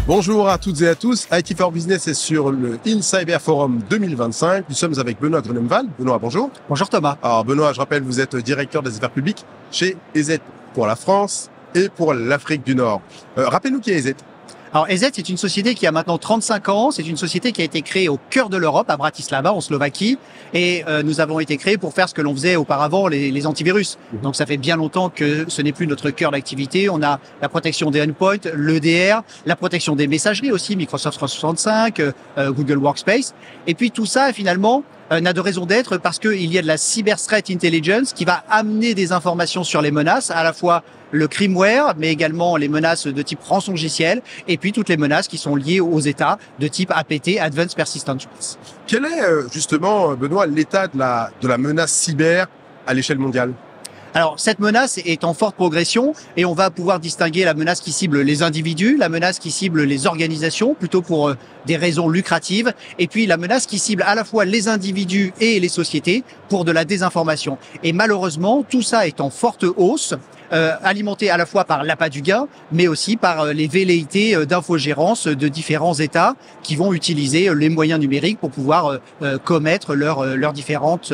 Bonjour à toutes et à tous. IT for Business est sur le InCyber Forum 2025. Nous sommes avec Benoît Grunemwald. Benoît, bonjour. Bonjour Thomas. Alors Benoît, je rappelle, vous êtes directeur des affaires publiques chez EZ pour la France et pour l'Afrique du Nord. Rappelez-nous qui est EZ. Alors EZ, c'est une société qui a maintenant 35 ans. C'est une société qui a été créée au cœur de l'Europe, à Bratislava, en Slovaquie. Et nous avons été créés pour faire ce que l'on faisait auparavant, les antivirus. Donc ça fait bien longtemps que ce n'est plus notre cœur d'activité. On a la protection des endpoints, l'EDR, la protection des messageries aussi, Microsoft 365, Google Workspace. Et puis tout ça, finalement, n'a de raison d'être parce qu'il y a de la cyber threat intelligence qui va amener des informations sur les menaces, à la fois le crimeware, mais également les menaces de type rançongiciel, et puis toutes les menaces qui sont liées aux États de type APT, Advanced Persistent Threats. Quel est justement, Benoît, l'état de la menace cyber à l'échelle mondiale ? Alors, cette menace est en forte progression et on va pouvoir distinguer la menace qui cible les individus, la menace qui cible les organisations, plutôt pour des raisons lucratives, et puis la menace qui cible à la fois les individus et les sociétés pour de la désinformation. Et malheureusement, tout ça est en forte hausse, alimenté à la fois par l'appât du gain, mais aussi par les velléités d'infogérance de différents États qui vont utiliser les moyens numériques pour pouvoir commettre leurs différentes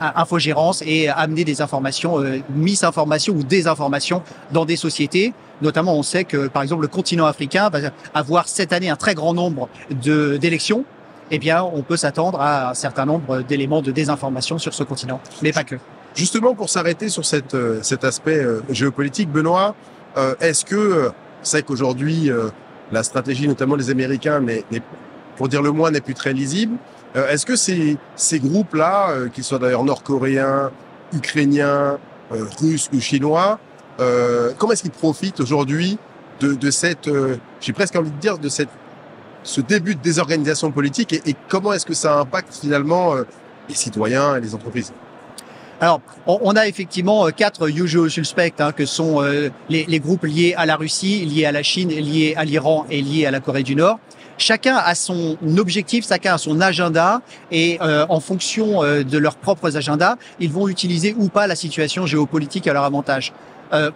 infogérances et amener des informations, misinformations ou désinformations dans des sociétés. Notamment, on sait que, par exemple, le continent africain va avoir cette année un très grand nombre d'élections. Eh bien, on peut s'attendre à un certain nombre d'éléments de désinformation sur ce continent, mais pas que. Justement, pour s'arrêter sur cet aspect géopolitique, Benoît, est-ce que c'est qu'aujourd'hui, la stratégie, notamment des Américains, pour dire le moins, n'est plus très lisible. Est-ce que ces groupes-là, qu'ils soient d'ailleurs nord-coréens, ukrainiens, russes ou chinois, comment est-ce qu'ils profitent aujourd'hui de cette, j'ai presque envie de dire, ce début de désorganisation politique et comment est-ce que ça impacte finalement les citoyens et les entreprises ? Alors, on a effectivement 4 usual suspects, que sont les groupes liés à la Russie, liés à la Chine, liés à l'Iran et liés à la Corée du Nord. Chacun a son objectif, chacun a son agenda et en fonction de leurs propres agendas, ils vont utiliser ou pas la situation géopolitique à leur avantage.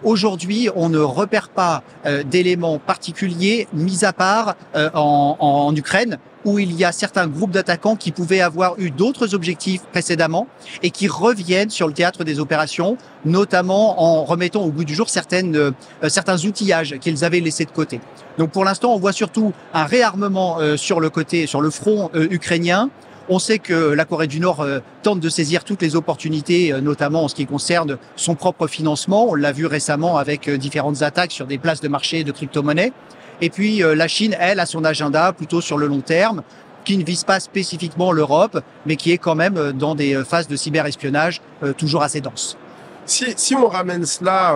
Aujourd'hui, on ne repère pas d'éléments particuliers, mis à part en Ukraine, où il y a certains groupes d'attaquants qui pouvaient avoir eu d'autres objectifs précédemment et qui reviennent sur le théâtre des opérations, notamment en remettant au goût du jour certains outillages qu'ils avaient laissés de côté. Donc pour l'instant, on voit surtout un réarmement sur le front ukrainien. On sait que la Corée du Nord tente de saisir toutes les opportunités, notamment en ce qui concerne son propre financement. On l'a vu récemment avec différentes attaques sur des places de marché de crypto-monnaies. Et puis la Chine, elle, a son agenda plutôt sur le long terme, qui ne vise pas spécifiquement l'Europe, mais qui est quand même dans des phases de cyberespionnage toujours assez denses. Si on ramène cela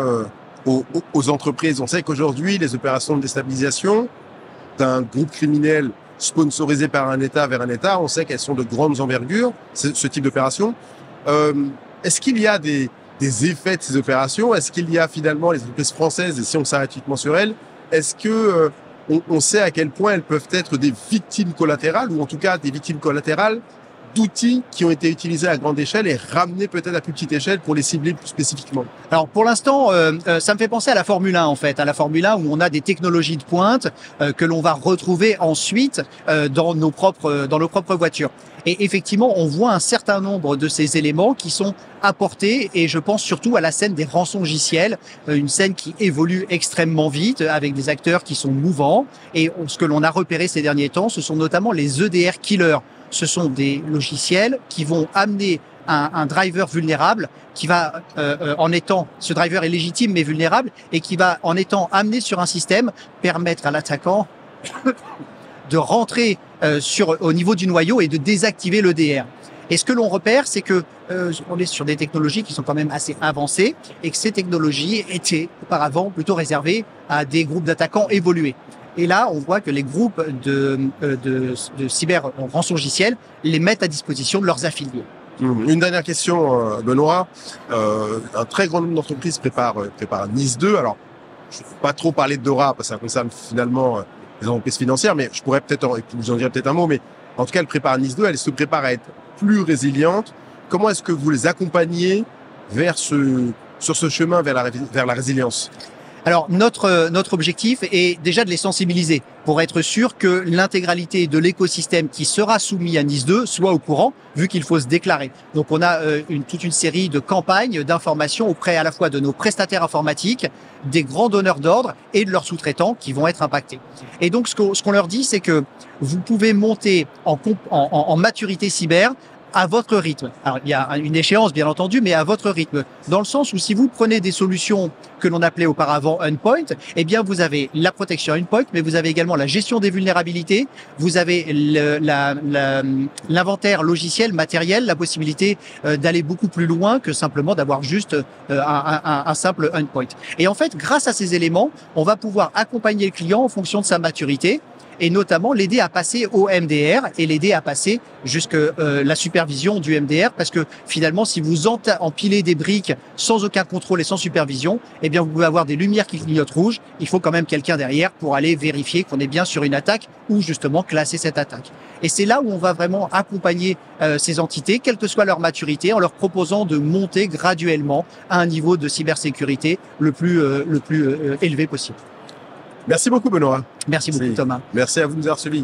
aux entreprises, on sait qu'aujourd'hui, les opérations de déstabilisation d'un groupe criminel sponsorisé par un État vers un État, on sait qu'elles sont de grandes envergures, ce type d'opération. Est-ce qu'il y a des effets de ces opérations ? Est-ce qu'il y a finalement les entreprises françaises, et si on s'arrête uniquement sur elles, est-ce que on sait à quel point elles peuvent être des victimes collatérales, ou en tout cas des victimes collatérales d'outils qui ont été utilisés à grande échelle et ramenés peut-être à plus petite échelle pour les cibler plus spécifiquement? Alors pour l'instant, ça me fait penser à la Formule 1 en fait, à la Formule 1 où on a des technologies de pointe que l'on va retrouver ensuite dans nos propres voitures. Et effectivement, on voit un certain nombre de ces éléments qui sont apportés, et je pense surtout à la scène des rançongiciels, une scène qui évolue extrêmement vite avec des acteurs qui sont mouvants. Et ce que l'on a repéré ces derniers temps, ce sont notamment les EDR killers. Ce sont des logiciels qui vont amener un driver vulnérable qui va, ce driver est légitime mais vulnérable, et qui va, en étant amené sur un système, permettre à l'attaquant de rentrer au niveau du noyau et de désactiver l'EDR. Et ce que l'on repère, c'est que on est sur des technologies qui sont quand même assez avancées et que ces technologies étaient auparavant plutôt réservées à des groupes d'attaquants évolués. Et là, on voit que les groupes de cyber rançongiciels les mettent à disposition de leurs affiliés. Une dernière question, Benoît. Un très grand nombre d'entreprises prépare Nice 2. Alors, je ne vais pas trop parler de Dora, parce que ça concerne finalement les entreprises financières, mais je pourrais vous en dire peut-être un mot, mais en tout cas, elle prépare Nice 2, elle se prépare à être plus résiliente. Comment est-ce que vous les accompagnez sur ce chemin vers la résilience ? Alors, notre objectif est déjà de les sensibiliser pour être sûr que l'intégralité de l'écosystème qui sera soumis à NIS2 soit au courant, vu qu'il faut se déclarer. Donc, on a toute une série de campagnes d'information auprès à la fois de nos prestataires informatiques, des grands donneurs d'ordre et de leurs sous-traitants qui vont être impactés. Et donc, ce qu'on leur dit, c'est que vous pouvez monter en maturité cyber à votre rythme. Alors, il y a une échéance, bien entendu, mais à votre rythme. Dans le sens où si vous prenez des solutions que l'on appelait auparavant endpoint, eh bien, vous avez la protection endpoint, mais vous avez également la gestion des vulnérabilités, vous avez l'inventaire logiciel, matériel, la possibilité d'aller beaucoup plus loin que simplement d'avoir juste un simple endpoint. Et en fait, grâce à ces éléments, on va pouvoir accompagner le client en fonction de sa maturité, et notamment l'aider à passer au MDR et l'aider à passer jusque la supervision du MDR, parce que finalement, si vous empilez des briques sans aucun contrôle et sans supervision, eh bien, vous pouvez avoir des lumières qui clignotent rouge. Il faut quand même quelqu'un derrière pour aller vérifier qu'on est bien sur une attaque ou justement classer cette attaque. Et c'est là où on va vraiment accompagner ces entités, quelle que soit leur maturité, en leur proposant de monter graduellement à un niveau de cybersécurité le plus élevé possible. Merci beaucoup, Benoît. Merci beaucoup, Thomas. Merci à vous de nous avoir suivis.